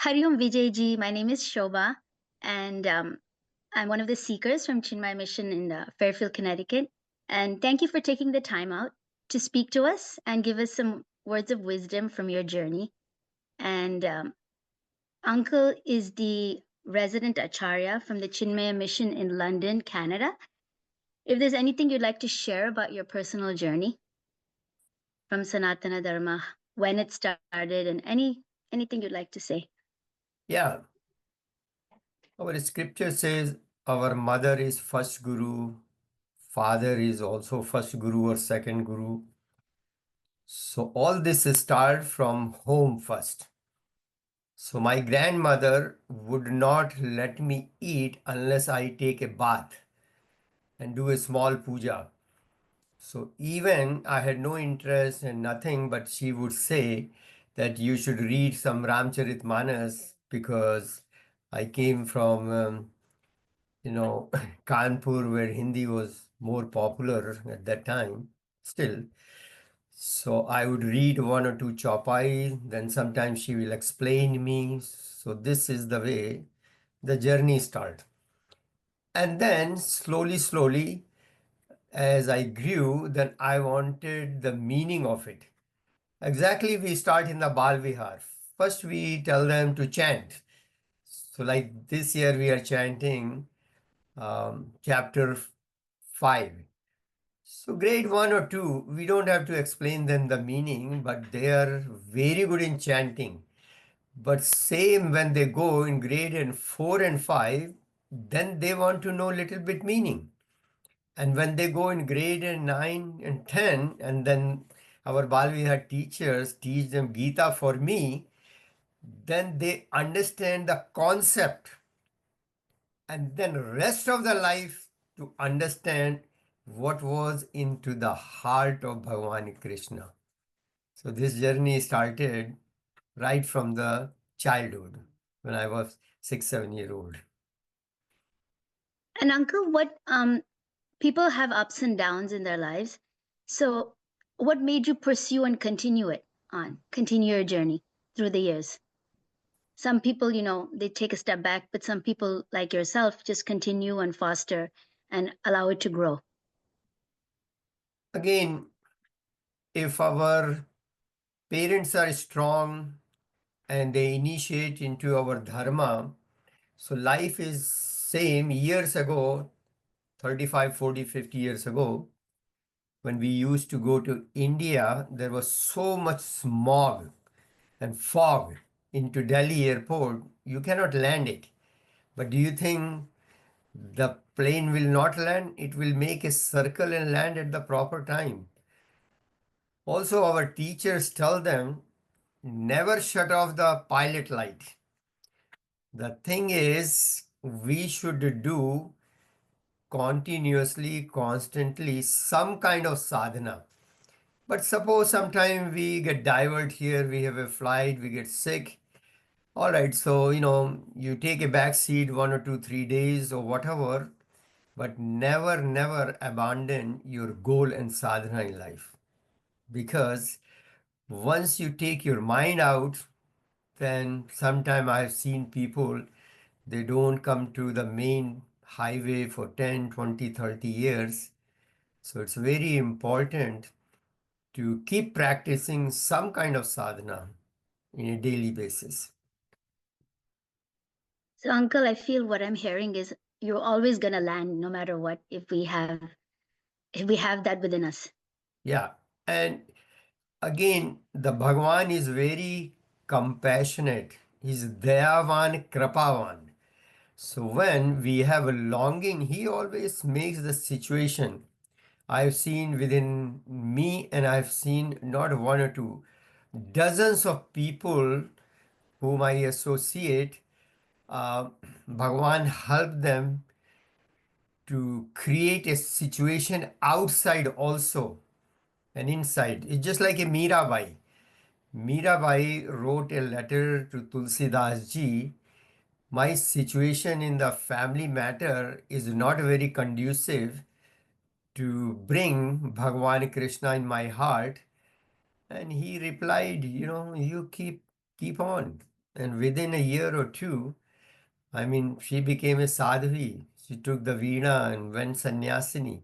Hariom Vijayji, my name is Shobha, and I'm one of the seekers from Chinmaya Mission in Fairfield, Connecticut. And thank you for taking the time out to speak to us and give us some words of wisdom from your journey. And Uncle is the resident Acharya from the Chinmaya Mission in London, Canada. If there's anything you'd like to share about your personal journey from Sanatana Dharma, when it started, and anything you'd like to say. Yeah, our scripture says our mother is first guru, father is also first guru or second guru. So all this start from home first. So my grandmother would not let me eat unless I take a bath and do a small puja. So even I had no interest in nothing, but she would say that you should read some Ramcharitmanas because I came from Kanpur, where Hindi was more popular at that time, still. So I would read one or two chopai, then sometimes she will explain me. So this is the way the journey starts. And then slowly, as I grew, then I wanted the meaning of it. Exactly, we start in the Bal Vihar. First, we tell them to chant. So, like this year, we are chanting chapter 5. So grade 1 or 2, we don't have to explain them the meaning, but they are very good in chanting. But same when they go in grade in 4 and 5, then they want to know little bit meaning. And when they go in grade in 9 and 10, and then our Balvihar teachers teach them Gita for me, then they understand the concept and then rest of the life to understand what was into the heart of Bhagavan Krishna. So this journey started right from the childhood when I was 6, 7 year old. And Uncle, what people have ups and downs in their lives. So, what made you pursue and continue your journey through the years? Some people, they take a step back, but some people, like yourself, just continue and foster and allow it to grow. Again, if our parents are strong and they initiate into our dharma, so life is same years ago, 35, 40, 50 years ago, when we used to go to India, there was so much smog and fog into Delhi airport, you cannot land it. But do you think the plane will not land? It will make a circle and land at the proper time. Also, our teachers tell them never shut off the pilot light. The thing is, we should do continuously, constantly some kind of sadhana. But suppose sometime we get diverted here, we have a flight, we get sick. All right, so you take a back seat 1 or 2, 3 days or whatever, but never abandon your goal and sadhana in life. Because once you take your mind out, then sometime I've seen people, they don't come to the main highway for 10, 20, 30 years. So it's very important to keep practicing some kind of sadhana in a daily basis. So, Uncle, I feel what I'm hearing is you're always gonna land, no matter what, if we have that within us. Yeah. And again, the Bhagwan is very compassionate. He's Dayavan Kripavan. So when we have a longing, he always makes the situation. I've seen within me, and I've seen not one or two, dozens of people whom I associate. Uh, Bhagwan help them to create a situation outside also and inside. It's just like a Mirabai. Mirabai wrote a letter to Tulsidas ji. My situation in the family matter is not very conducive to bring Bhagwan Krishna in my heart. And he replied, you keep on. And within a year or two, I mean, she became a sadhvi. She took the veena and went sannyasini,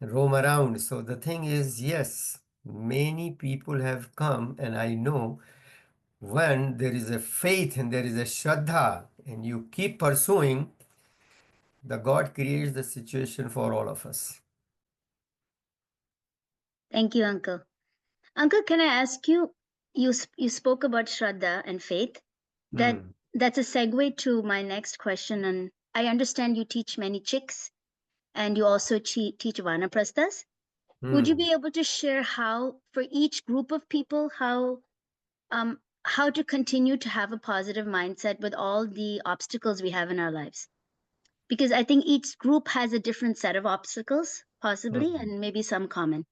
roam around. So the thing is, yes, many people have come, and I know when there is a faith and there is a shraddha, and you keep pursuing, the God creates the situation for all of us. Thank you, Uncle. Uncle, can I ask you? You spoke about Shraddha and faith. That Hmm. that's a segue to my next question. And I understand you teach many chicks, and you also teach vanaprastas. Would you Hmm. be able to share how, for each group of people, how to continue to have a positive mindset with all the obstacles we have in our lives? Because I think each group has a different set of obstacles, possibly, Hmm. and maybe some common.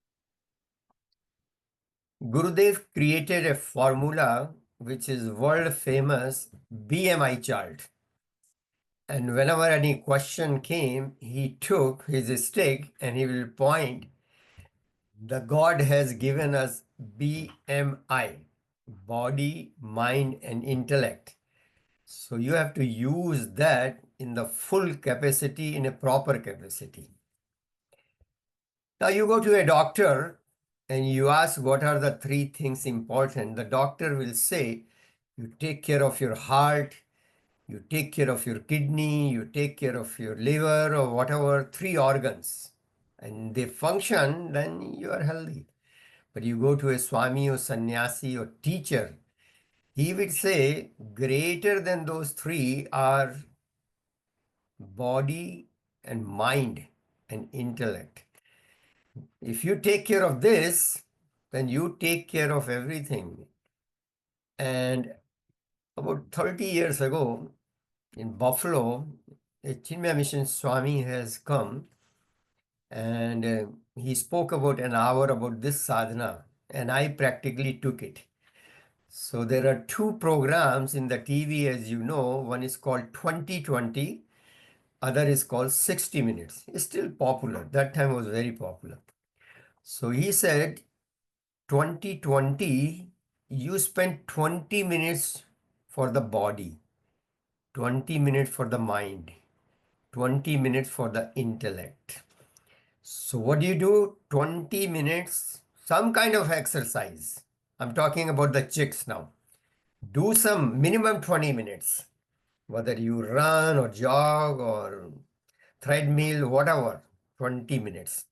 Gurudev created a formula which is world famous BMI chart. And whenever any question came, he took his stick and he will point. The God has given us BMI, body, mind, and intellect. So you have to use that in the full capacity, in a proper capacity. Now you go to a doctor and you ask what are the three things important. The doctor will say, you take care of your heart, you take care of your kidney, you take care of your liver or whatever, three organs, and they function, then you are healthy. But you go to a Swami or sannyasi or teacher, he would say greater than those three are body and mind and intellect. If you take care of this, then you take care of everything. And about 30 years ago in Buffalo, a Chinmaya Mission Swami has come and he spoke about an hour about this sadhana, and I practically took it. So there are two programs in the TV, as you know. One is called 2020, other is called 60 Minutes. It's still popular. That time was very popular. So he said, 2020, you spend 20 minutes for the body, 20 minutes for the mind, 20 minutes for the intellect. So what do? 20 minutes, some kind of exercise. I'm talking about the chicks now. Do some minimum 20 minutes, whether you run or jog or treadmill, whatever, 20 minutes.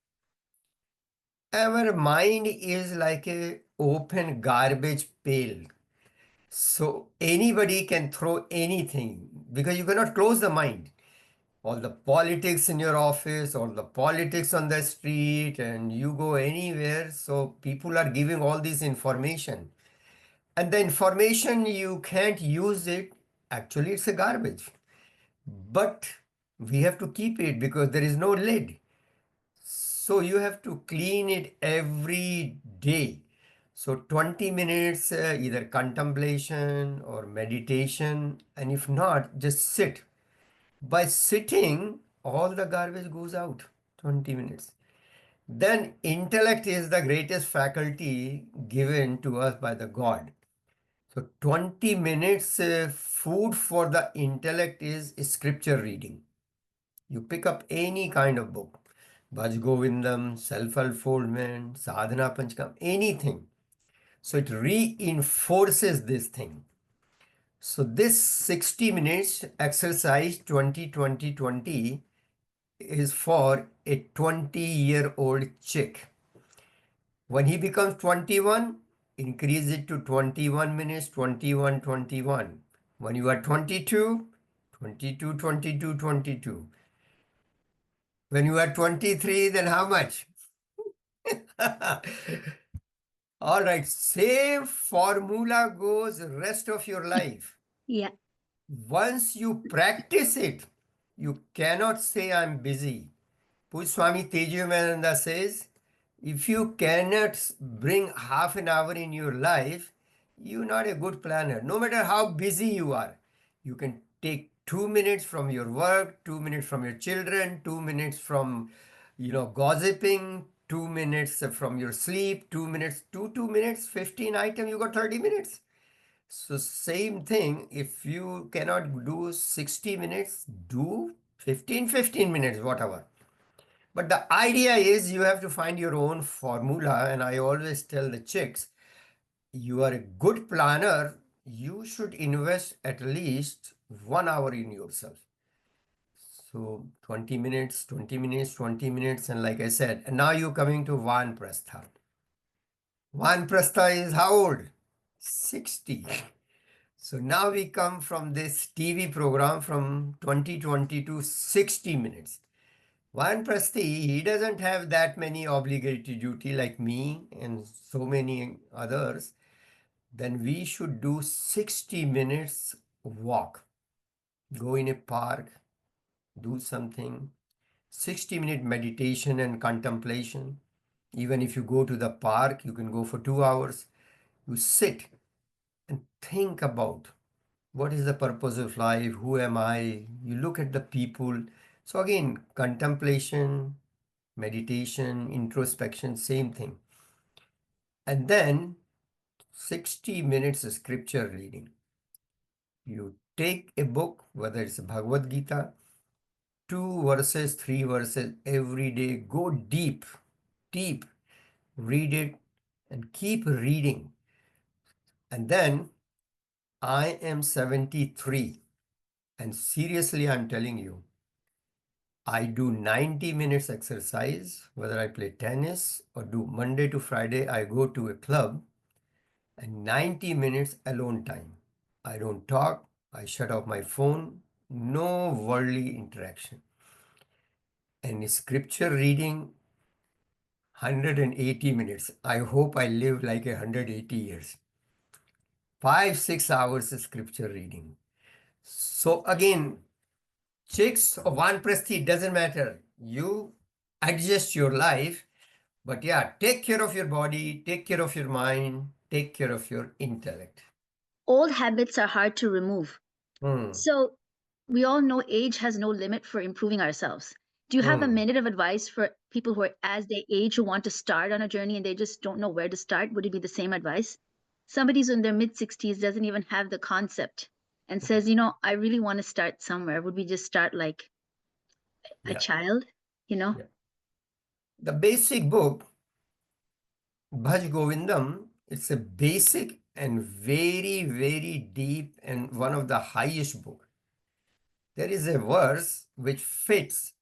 Our mind is like a open garbage pail. So anybody can throw anything because you cannot close the mind. All the politics in your office, all the politics on the street, and you go anywhere. So people are giving all this information. And the information you can't use it. Actually, it's a garbage. But we have to keep it because there is no lid. So you have to clean it every day. So 20 minutes, either contemplation or meditation, and if not, just sit. By sitting, all the garbage goes out. 20 minutes. Then intellect is the greatest faculty given to us by the God. So 20 minutes food for the intellect is scripture reading. You pick up any kind of book, Bhaj Govindam, self-unfoldment, Sadhana Panchakam, anything. So it reinforces this thing. So this 60 minutes exercise 20-20-20 is for a 20-year-old chick. When he becomes 21, increase it to 21 minutes, 21-21. When you are 22, 22, 22, 22. When you are 23, then how much? All right, same formula goes rest of your life. Yeah. Once you practice it, you cannot say I'm busy. Puj Swami Tejavananda says, if you cannot bring half an hour in your life, you're not a good planner. No matter how busy you are, you can take 2 minutes from your work, 2 minutes from your children, 2 minutes from, gossiping, 2 minutes from your sleep, 2 minutes, 2 minutes, 15 items, you got 30 minutes. So same thing, if you cannot do 60 minutes, do 15 minutes, whatever. But the idea is you have to find your own formula. And I always tell the chicks, you are a good planner, you should invest at least 1 hour in yourself. So 20 minutes, 20 minutes, 20 minutes. And like I said, and now you're coming to Vanaprastha. Vanaprastha is how old? 60. So now we come from this TV program from 2020 to 60 minutes. Vanaprasthi, he doesn't have that many obligatory duty like me and so many others. Then we should do 60 minutes walk. Go in a park, do something. 60-minute meditation and contemplation. Even if you go to the park, you can go for 2 hours. You sit and think about what is the purpose of life, who am I? You look at the people. So again, contemplation, meditation, introspection, same thing. And then 60 minutes of scripture reading. You take a book, whether it's Bhagavad Gita, 2 verses, 3 verses every day. Go deep, deep. Read it and keep reading. And then I am 73. And seriously, I'm telling you, I do 90 minutes exercise, whether I play tennis or do Monday to Friday, I go to a club and 90 minutes alone time. I don't talk, I shut off my phone, no worldly interaction. And scripture reading, 180 minutes. I hope I live like 180 years. 5, 6 hours of scripture reading. So again, chicks or Vanaprasthi, doesn't matter. You adjust your life, but yeah, take care of your body, take care of your mind, take care of your intellect. Old habits are hard to remove. Hmm. So we all know age has no limit for improving ourselves. Do you have a Hmm. minute of advice for people who are as they age who want to start on a journey and they just don't know where to start? Would it be the same advice? Somebody who's in their mid 60s doesn't even have the concept and says, I really want to start somewhere. Would we just start like a Yeah. child? You know? Yeah. The basic book, Bhaj Govindam, it's a basic and very, very deep and one of the highest book. There is a verse which fits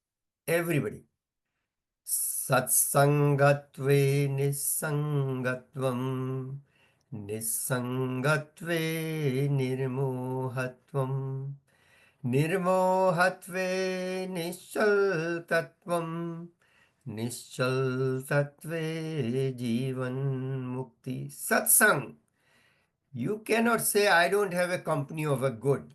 everybody. Satsangatve nisangatvam nisangatve nirmohatvam nirmohatve nishaltatvam nishaltatve jivan mukti. Satsang. You cannot say, I don't have a company of a good.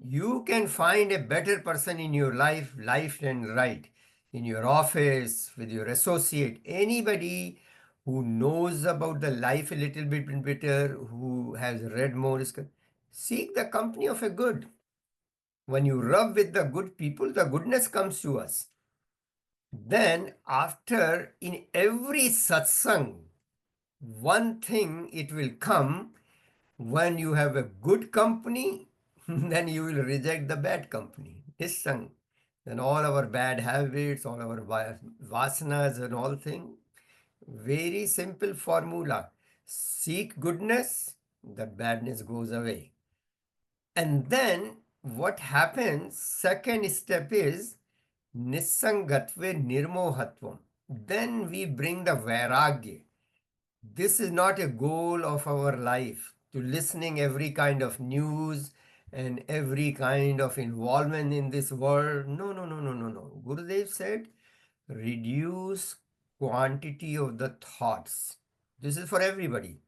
You can find a better person in your life and right, in your office, with your associate, anybody who knows about the life a little bit better, who has read more. Seek the company of a good. When you rub with the good people, the goodness comes to us. Then, after in every satsang, one thing it will come. When you have a good company, then you will reject the bad company. Nissang. Then all our bad habits, all our vasanas and all things. Very simple formula. Seek goodness, the badness goes away. And then what happens, second step is Nissangatve nirmohatvam. Then we bring the vairagya. This is not a goal of our life to listening every kind of news and every kind of involvement in this world. No, no, no, no, no, no. Gurudev said, reduce quantity of the thoughts. This is for everybody.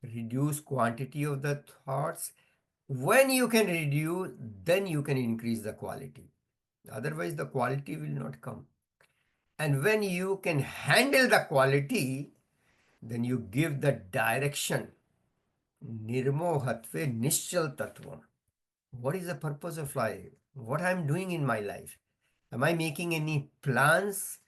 Reduce quantity of the thoughts. When you can reduce, then you can increase the quality. Otherwise, the quality will not come. And when you can handle the quality, then you give the direction. Nirmohatve nishchal tattvam. What is the purpose of life? What I'm doing in my life? Am I making any plans?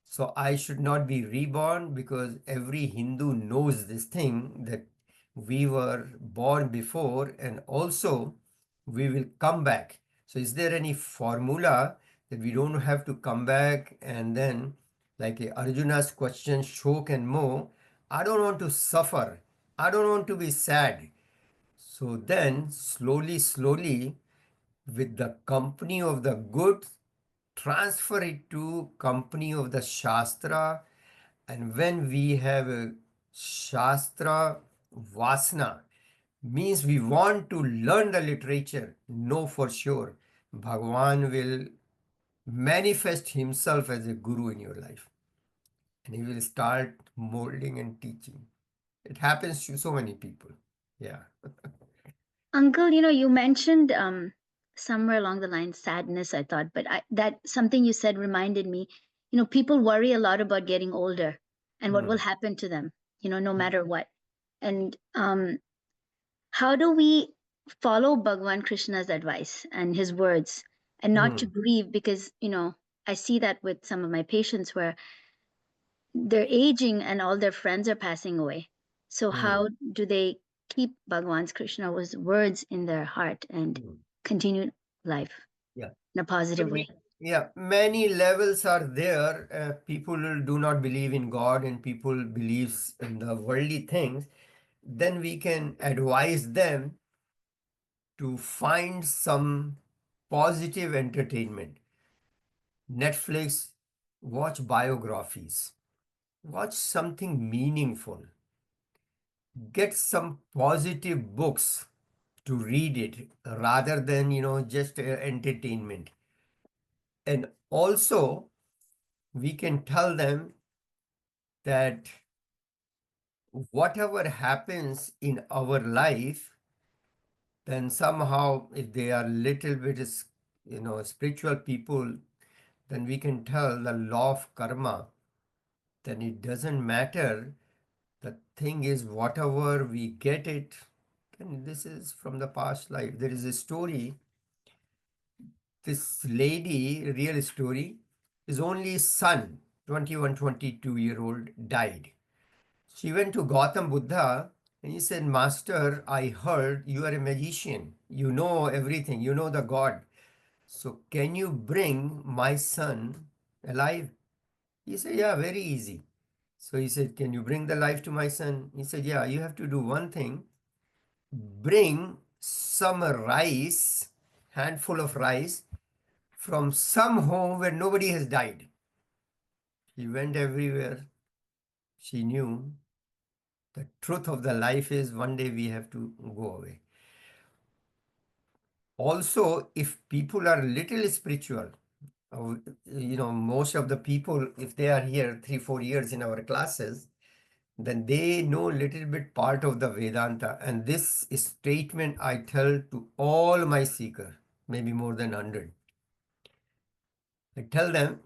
So I should not be reborn, because every Hindu knows this thing, that we were born before, and also we will come back. So is there any formula that we don't have to come back? And then, like Arjuna's question, Shok and Moh, I don't want to suffer. I don't want to be sad. So then, slowly, slowly, with the company of the good, transfer it to company of the Shastra. And when we have a Shastra Vasna, means we want to learn the literature, know for sure Bhagwan will manifest himself as a guru in your life, and he will start molding and teaching. It happens to so many people. Yeah. Uncle, you mentioned somewhere along the line sadness, I thought, but that something you said reminded me. People worry a lot about getting older and what will Hmm. happen to them, no matter what. And how do we follow Bhagwan Krishna's advice and his words and not to Hmm. grieve? Because, I see that with some of my patients where they're aging and all their friends are passing away. So Hmm. how do they keep Bhagwan's Krishna's words in their heart and Hmm. continue life Yeah. in a positive way? Yeah, many levels are there. People do not believe in God and people believes in the worldly things. Then we can advise them to find some positive entertainment. Netflix, watch biographies, watch something meaningful, get some positive books to read it rather than, just entertainment. And also, we can tell them that whatever happens in our life, then somehow if they are little bit spiritual people, then we can tell the law of karma, then it doesn't matter. The thing is whatever we get it, then this is from the past life. There is a story, this lady, real story, his only son, 21, 22-year old, died. She went to Gautam Buddha and he said, Master, I heard you are a magician. You know everything. You know the God. So can you bring my son alive? He said, yeah, very easy. So he said, can you bring the life to my son? He said, yeah, you have to do one thing. Bring some rice, handful of rice, from some home where nobody has died. She went everywhere. She knew the truth of the life is one day we have to go away. Also, if people are little spiritual, uh, most of the people, if they are here 3 4 years in our classes, then they know little bit part of the Vedanta. And this statement I tell to all my seeker, maybe more than 100. I tell them,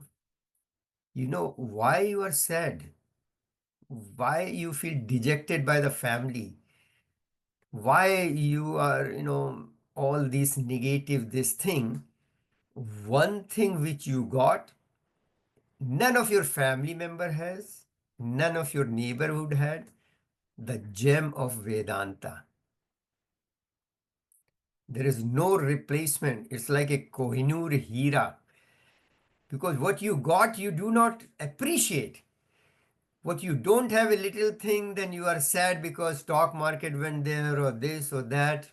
why you are sad, why you feel dejected by the family, why you are, all these negative, this thing. One thing which you got, none of your family member has, none of your neighborhood had, the gem of Vedanta. There is no replacement. It's like a Kohinoor Hira. Because what you got, you do not appreciate. What you don't have, a little thing, then you are sad because stock market went there or this or that.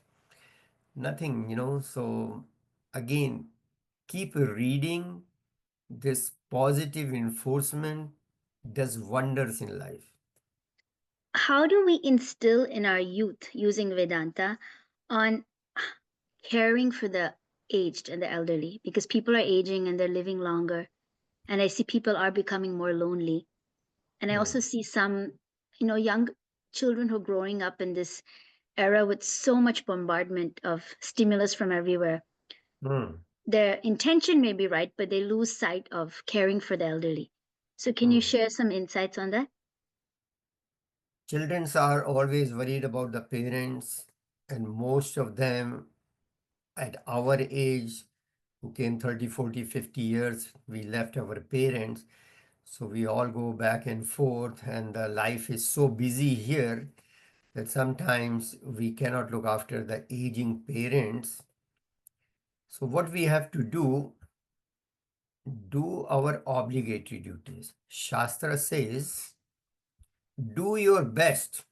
Nothing, So again, keep reading. This positive enforcement does wonders in life. How do we instill in our youth using Vedanta on caring for the aged and the elderly? Because people are aging and they're living longer. And I see people are becoming more lonely. And I also Hmm. see some, young children who are growing up in this era with so much bombardment of stimulus from everywhere. Hmm. Their intention may be right, but they lose sight of caring for the elderly. So, can you Hmm. share some insights on that? Children are always worried about the parents, and most of them at our age who came 30, 40, 50 years, we left our parents. So we all go back and forth, and the life is so busy here. that sometimes we cannot look after the aging parents. So, what we have to do our obligatory duties. Shastra says, do your best,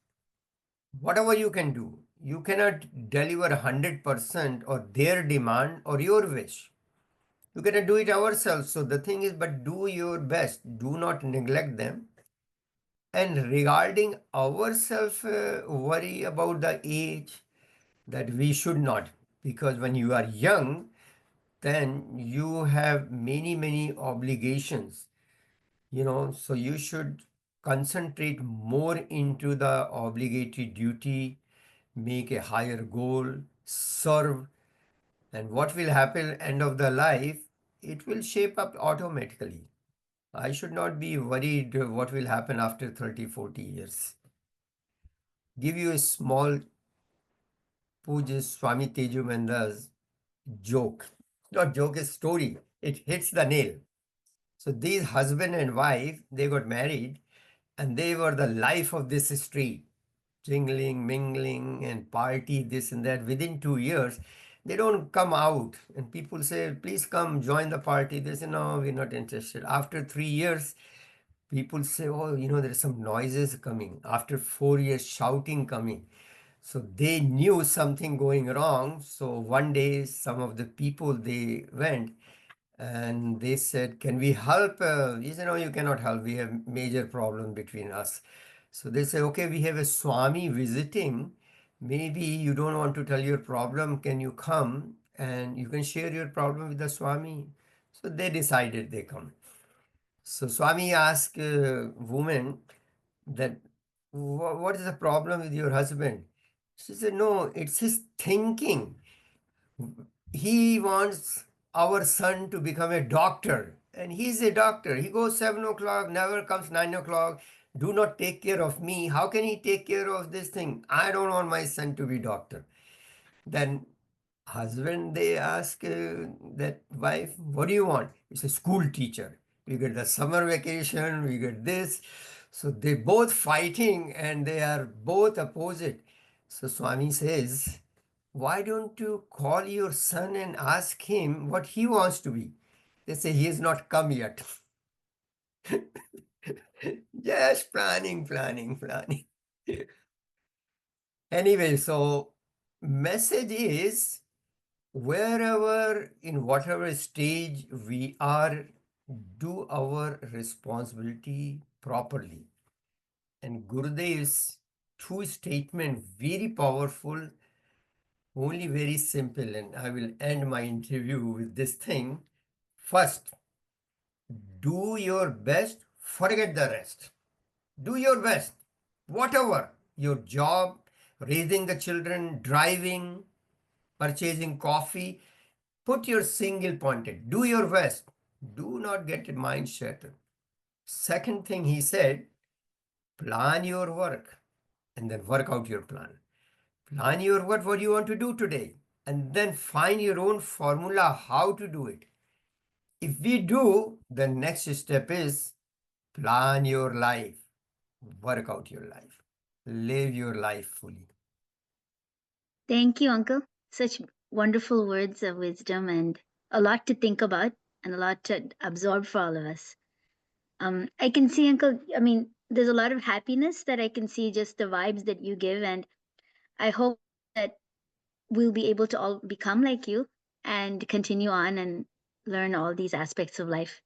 whatever you can do. You cannot deliver 100% or their demand or your wish. You cannot do it ourselves. So the thing is, but do your best. Do not neglect them. And regarding ourselves, worry about the age, that we should not. Because when you are young, then you have many obligations, so you should concentrate more into the obligatory duty, make a higher goal, serve, and what will happen end of the life, it will shape up automatically. I should not be worried what will happen after 30, 40 years. Give you a small Puja Swami Tejumanda's joke. Not joke, a story. It hits the nail. So these husband and wife, they got married and they were the life of this street. Jingling, mingling, and party, this and that. Within 2 years, they don't come out. And people say, please come join the party. They say, no, we're not interested. After 3 years, people say, oh, there's some noises coming. After 4 years, shouting coming. So they knew something going wrong. So one day, some of the people, they went and they said, can we help? He said, no, you cannot help. We have major problem between us. So they say, okay, we have a Swami visiting. Maybe you don't want to tell your problem. Can you come and you can share your problem with the Swami? So they decided they come. So Swami asked woman that, what is the problem with your husband? She said, no, it's his thinking. He wants our son to become a doctor, and he's a doctor. He goes 7 o'clock, never comes 9 o'clock. Do not take care of me. How can he take care of this thing? I don't want my son to be doctor. Then husband, they ask that wife, what do you want? It's a school teacher. We get the summer vacation, we get this. So they both fighting and they are both opposite. So Swami says, why don't you call your son and ask him what he wants to be? They say he has not come yet. Just planning. Anyway, so message is, wherever, in whatever stage we are, do our responsibility properly. And Gurudev's two statement, very powerful, only very simple. And I will end my interview with this thing. First, do your best, forget the rest. Do your best, whatever your job, raising the children, driving, purchasing coffee. Put your single pointed. Do your best. Do not get your mind shattered. Second thing he said, plan your work and then work out your plan. Plan your work, what you want to do today, and then find your own formula how to do it. If we do, the next step is plan your life, work out your life, live your life fully. Thank you, Uncle. Such wonderful words of wisdom and a lot to think about and a lot to absorb for all of us. I can see, Uncle, I mean, there's a lot of happiness that I can see just the vibes that you give. And I hope that we'll be able to all become like you and continue on and learn all these aspects of life.